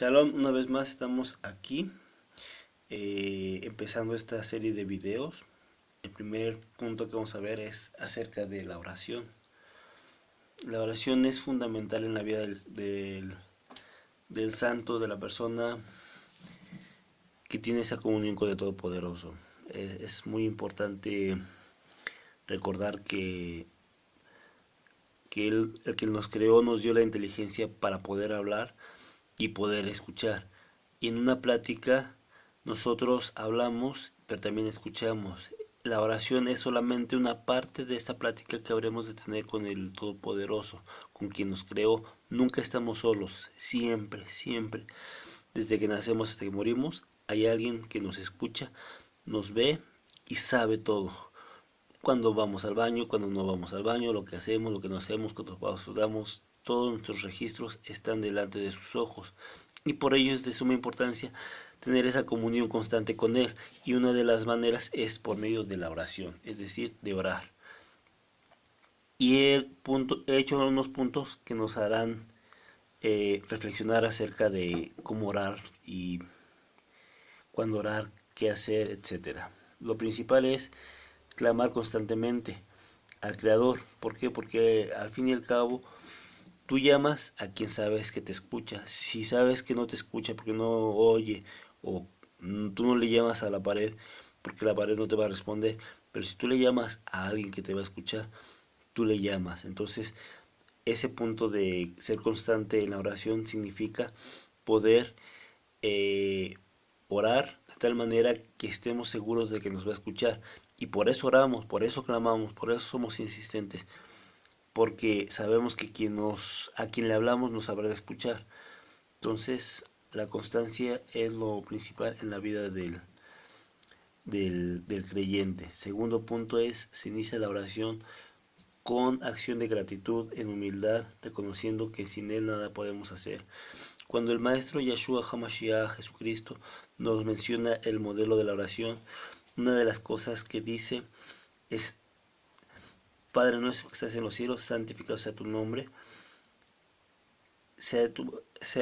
Shalom, una vez más estamos aquí empezando esta serie de videos. El primer punto que vamos a ver es acerca de la oración. La oración es fundamental en la vida del santo, de la persona que tiene esa comunión con el Todopoderoso. Es muy importante recordar que el que nos creó nos dio la inteligencia para poder hablar y poder escuchar. Y en una plática nosotros hablamos, pero también escuchamos. La oración es solamente una parte de esta plática que habremos de tener con el Todopoderoso, con quien nos creó. Nunca estamos solos, siempre, siempre. Desde que nacemos hasta que morimos, hay alguien que nos escucha, nos ve y sabe todo. Cuando vamos al baño, cuando no vamos al baño, lo que hacemos, lo que no hacemos, cuando damos, todos nuestros registros están delante de sus ojos. Y por ello es de suma importancia tener esa comunión constante con Él. Y una de las maneras es por medio de la oración, es decir, de orar. Y he hecho unos puntos que nos harán reflexionar acerca de cómo orar y cuándo orar, qué hacer, etcétera. Lo principal es clamar constantemente al Creador. ¿Por qué? Porque al fin y al cabo tú llamas a quien sabes que te escucha. Si sabes que no te escucha porque no oye o tú no le llamas a la pared porque la pared no te va a responder, pero si tú le llamas a alguien que te va a escuchar, tú le llamas. Entonces, ese punto de ser constante en la oración significa poder eh, orar de tal manera que estemos seguros de que nos va a escuchar. Y por eso oramos, por eso clamamos, por eso somos insistentes, porque sabemos que a quien le hablamos nos sabrá escuchar. Entonces, la constancia es lo principal en la vida del creyente. Segundo punto es, se inicia la oración con acción de gratitud, en humildad, reconociendo que sin Él nada podemos hacer. Cuando el Maestro Yahshua HaMashiach, Jesucristo, nos menciona el modelo de la oración, una de las cosas que dice es: Padre nuestro que estás en los cielos, santificado sea tu nombre, sea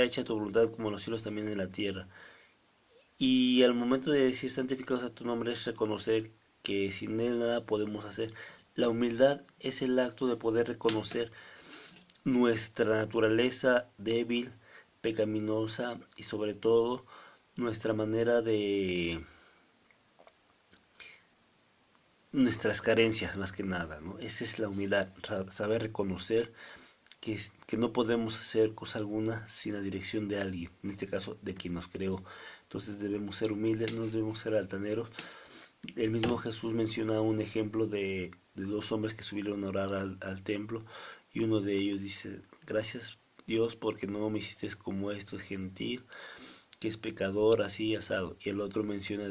hecha tu voluntad como en los cielos también en la tierra. Y al momento de decir santificado sea tu nombre es reconocer que sin Él nada podemos hacer. La humildad es el acto de poder reconocer nuestra naturaleza débil, pecaminosa y sobre todo nuestra manera de nuestras carencias más que nada, ¿no? Esa es la humildad, saber reconocer que no podemos hacer cosa alguna sin la dirección de alguien, en este caso de quien nos creó. Entonces debemos ser humildes, no debemos ser altaneros. El mismo Jesús menciona un ejemplo de dos hombres que subieron a orar al templo y uno de ellos dice: gracias Dios porque no me hiciste como esto, es gentil, que es pecador, así asado. Y el otro menciona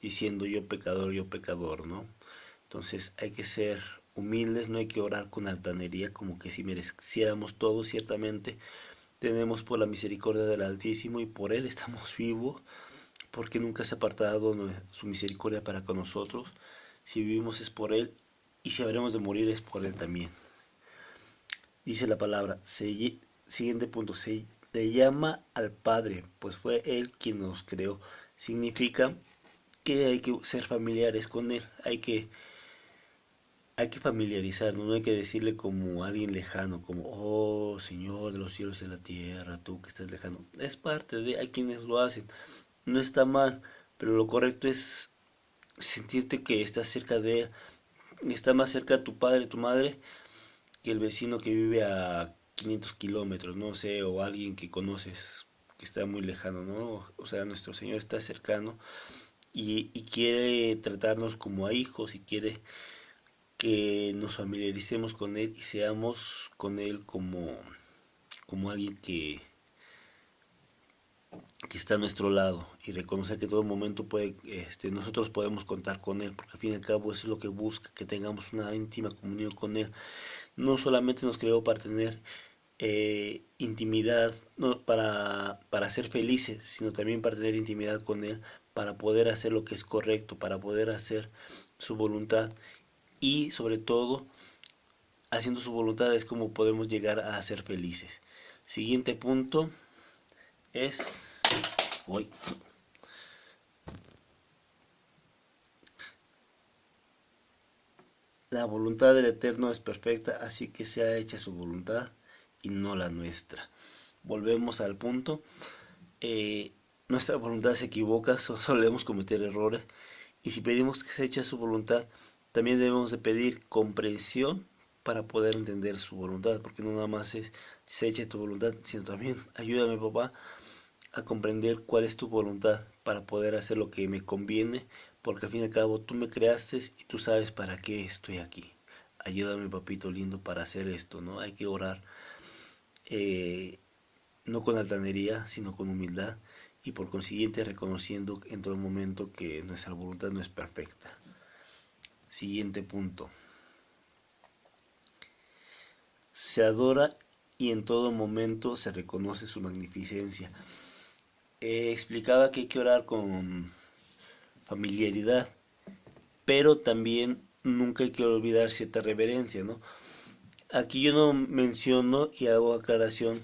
diciendo: yo pecador, ¿no? Entonces hay que ser humildes, no hay que orar con altanería, como que si mereciéramos todo. Ciertamente tenemos por la misericordia del Altísimo y por Él estamos vivos, porque nunca se ha apartado su misericordia para con nosotros. Si vivimos es por Él, y si habremos de morir es por Él también. Dice la palabra, siguiente punto, se le llama al Padre, pues fue Él quien nos creó. Significa que hay que ser familiares con Él, hay que familiarizarnos, no hay que decirle como alguien lejano, como: oh Señor de los cielos y de la tierra, tú que estás lejano. Es parte de, hay quienes lo hacen, no está mal, pero lo correcto es sentirte que estás cerca de Él. Está más cerca tu padre, tu madre, que el vecino que vive a 500 kilómetros, no sé, o alguien que conoces que está muy lejano, ¿no? O sea, nuestro Señor está cercano y quiere tratarnos como a hijos y quiere que nos familiaricemos con Él y seamos con Él como alguien que está a nuestro lado, y reconocer que en todo momento nosotros podemos contar con Él, porque al fin y al cabo eso es lo que busca, que tengamos una íntima comunión con Él. No solamente nos creó para tener intimidad, no, para ser felices, sino también para tener intimidad con Él, para poder hacer lo que es correcto, para poder hacer su voluntad, y sobre todo haciendo su voluntad es como podemos llegar a ser felices. Siguiente punto, es hoy. La voluntad del Eterno es perfecta, así que sea hecha su voluntad y no la nuestra. Volvemos al punto. Nuestra voluntad se equivoca, solemos cometer errores. Y si pedimos que se eche su voluntad, también debemos de pedir comprensión para poder entender su voluntad. Porque no nada más es se eche tu voluntad, sino también ayúdame, papá, a comprender cuál es tu voluntad para poder hacer lo que me conviene, porque al fin y al cabo tú me creaste y tú sabes para qué estoy aquí. Ayúdame, papito lindo, para hacer esto, ¿no? Hay que orar, no con altanería, sino con humildad, y por consiguiente reconociendo en todo momento que nuestra voluntad no es perfecta. Siguiente punto. Se adora y en todo momento se reconoce su magnificencia. Explicaba que hay que orar con familiaridad, pero también nunca hay que olvidar cierta reverencia, ¿no? Aquí yo no menciono y hago aclaración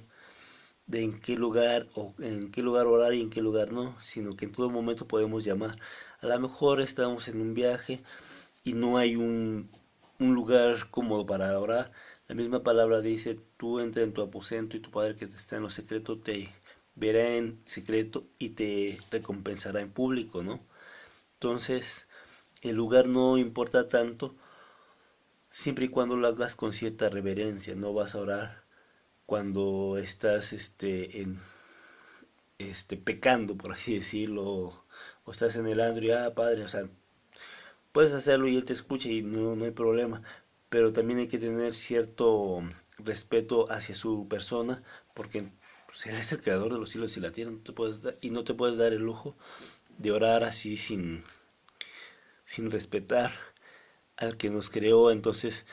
de en qué lugar o en qué lugar orar y en qué lugar no, sino que en todo momento podemos llamar. A lo mejor estamos en un viaje y no hay un lugar cómodo para orar. La misma palabra dice, tú entra en tu aposento y tu Padre que te está en lo secreto te verá en secreto y te recompensará en público, ¿no? Entonces, el lugar no importa tanto siempre y cuando lo hagas con cierta reverencia. No vas a orar cuando estás pecando, por así decirlo, o estás en el andro y, padre, o sea, puedes hacerlo y él te escucha y no hay problema, pero también hay que tener cierto respeto hacia su persona, porque pues, él es el creador de los cielos y la tierra, y no te puedes dar el lujo de orar así sin respetar al que nos creó. Entonces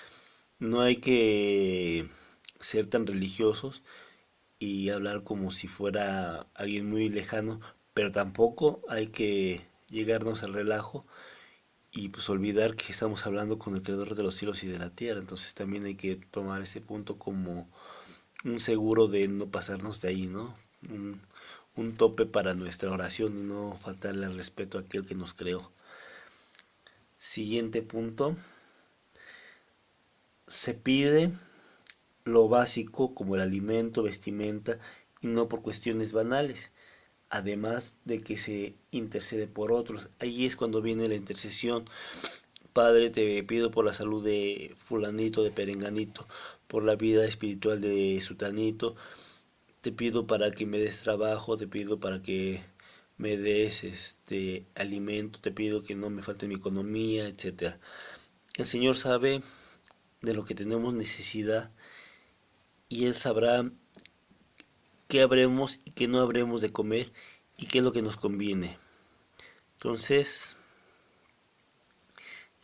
no hay que ser tan religiosos y hablar como si fuera alguien muy lejano, pero tampoco hay que llegarnos al relajo y pues olvidar que estamos hablando con el creador de los cielos y de la tierra. Entonces también hay que tomar ese punto como un seguro de no pasarnos de ahí, ¿no? Un tope para nuestra oración y no faltarle al respeto a aquel que nos creó. Siguiente punto. Se pide lo básico como el alimento, vestimenta y no por cuestiones banales. Además de que se intercede por otros. Ahí es cuando viene la intercesión. Padre, te pido por la salud de fulanito, de perenganito, por la vida espiritual de sutanito. Te pido para que me des trabajo, te pido para que me des alimento, te pido que no me falte mi economía, etcétera. El Señor sabe de lo que tenemos necesidad y Él sabrá qué habremos y qué no habremos de comer y qué es lo que nos conviene. Entonces,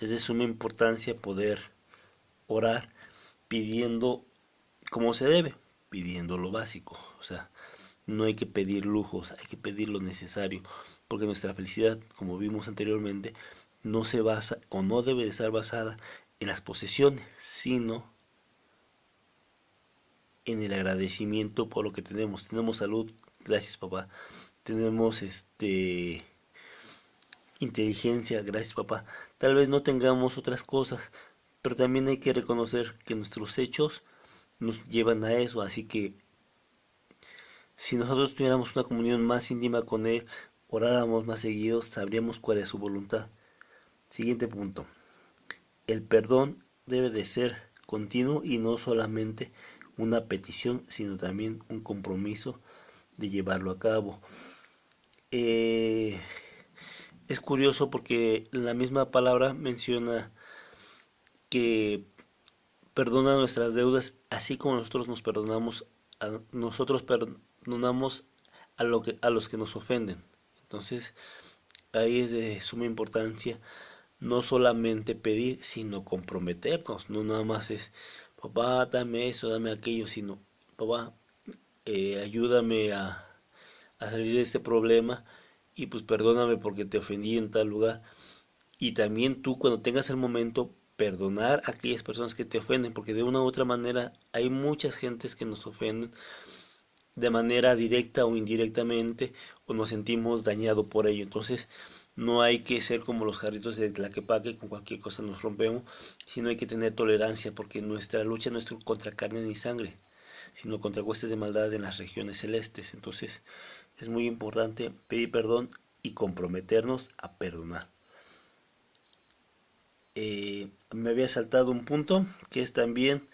es de suma importancia poder orar pidiendo como se debe, pidiendo lo básico. O sea, no hay que pedir lujos, hay que pedir lo necesario, porque nuestra felicidad, como vimos anteriormente, no se basa o no debe de estar basada en las posesiones, sino en el agradecimiento por lo que tenemos. Tenemos salud, gracias papá. Tenemos inteligencia, gracias papá. Tal vez no tengamos otras cosas, pero también hay que reconocer que nuestros hechos nos llevan a eso, así que si nosotros tuviéramos una comunión más íntima con Él, oráramos más seguidos, sabríamos cuál es su voluntad. Siguiente punto. El perdón debe de ser continuo y no solamente una petición, sino también un compromiso de llevarlo a cabo. Es curioso porque la misma palabra menciona que perdona nuestras deudas así como nosotros nos perdonamos nosotros perdonamos a los que nos ofenden. Entonces ahí es de suma importancia no solamente pedir sino comprometernos. No nada más es papá dame eso, dame aquello, sino papá ayúdame a salir de este problema y pues perdóname porque te ofendí en tal lugar. Y también tú cuando tengas el momento perdonar a aquellas personas que te ofenden, porque de una u otra manera hay muchas gentes que nos ofenden de manera directa o indirectamente, o nos sentimos dañados por ello. Entonces no hay que ser como los jarritos de Tlaquepaque, con cualquier cosa nos rompemos, sino hay que tener tolerancia, porque nuestra lucha no es contra carne ni sangre, sino contra huestes de maldad en las regiones celestes. Entonces es muy importante pedir perdón y comprometernos a perdonar. Me había saltado un punto que es también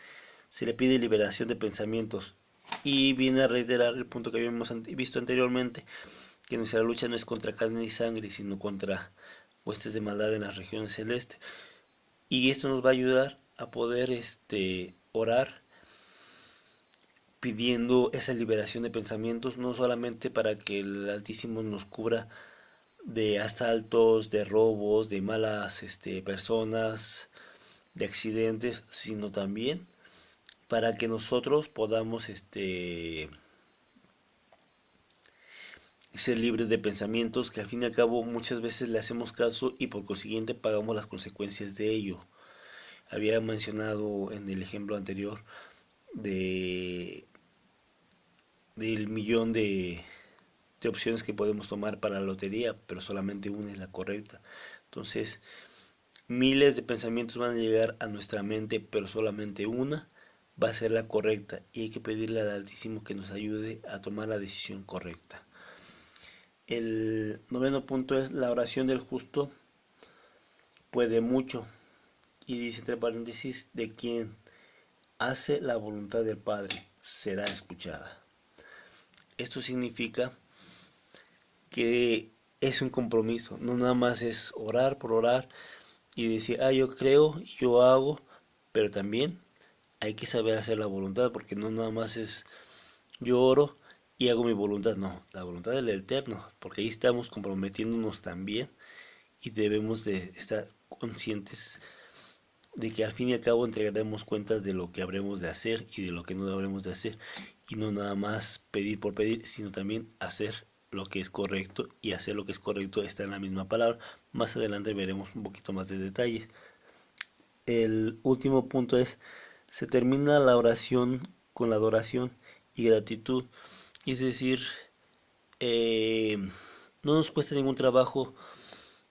se le pide liberación de pensamientos, y viene a reiterar el punto que habíamos visto anteriormente, que nuestra lucha no es contra carne y sangre, sino contra huestes de maldad en las regiones celestes. Y esto nos va a ayudar a poder orar pidiendo esa liberación de pensamientos, no solamente para que el Altísimo nos cubra de asaltos, de robos, de malas personas, de accidentes, sino también para que nosotros podamos ser libres de pensamientos que al fin y al cabo muchas veces le hacemos caso y por consiguiente pagamos las consecuencias de ello. Había mencionado en el ejemplo anterior de del millón de opciones que podemos tomar para la lotería, pero solamente una es la correcta. Entonces, miles de pensamientos van a llegar a nuestra mente, pero solamente una va a ser la correcta, y hay que pedirle al Altísimo que nos ayude a tomar la decisión correcta. El noveno punto es: la oración del justo puede mucho, y dice entre paréntesis: de quien hace la voluntad del Padre será escuchada. Esto significa que es un compromiso, no nada más es orar por orar y decir, yo creo, yo hago, pero también hay que saber hacer la voluntad, porque no nada más es yo oro y hago mi voluntad, no, la voluntad del Eterno, porque ahí estamos comprometiéndonos también, y debemos de estar conscientes de que al fin y al cabo entregaremos cuentas de lo que habremos de hacer y de lo que no habremos de hacer, y no nada más pedir por pedir, sino también hacer lo que es correcto, y hacer lo que es correcto está en la misma palabra. Más adelante veremos un poquito más de detalles. El último punto es: se termina la oración con la adoración y gratitud, es decir, no nos cuesta ningún trabajo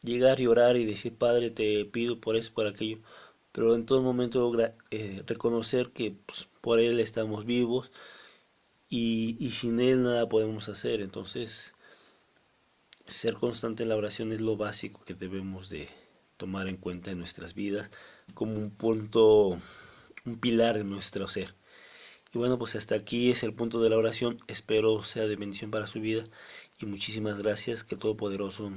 llegar y orar y decir, Padre, te pido por eso, por aquello, pero en todo momento reconocer que pues, por Él estamos vivos, y sin Él nada podemos hacer. Entonces, ser constante en la oración es lo básico que debemos de tomar en cuenta en nuestras vidas, como un punto, un pilar en nuestro ser. Y bueno, pues hasta aquí es el punto de la oración. Espero sea de bendición para su vida, y muchísimas gracias. Que Todopoderoso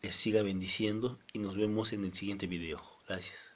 les siga bendiciendo, y nos vemos en el siguiente video. Gracias.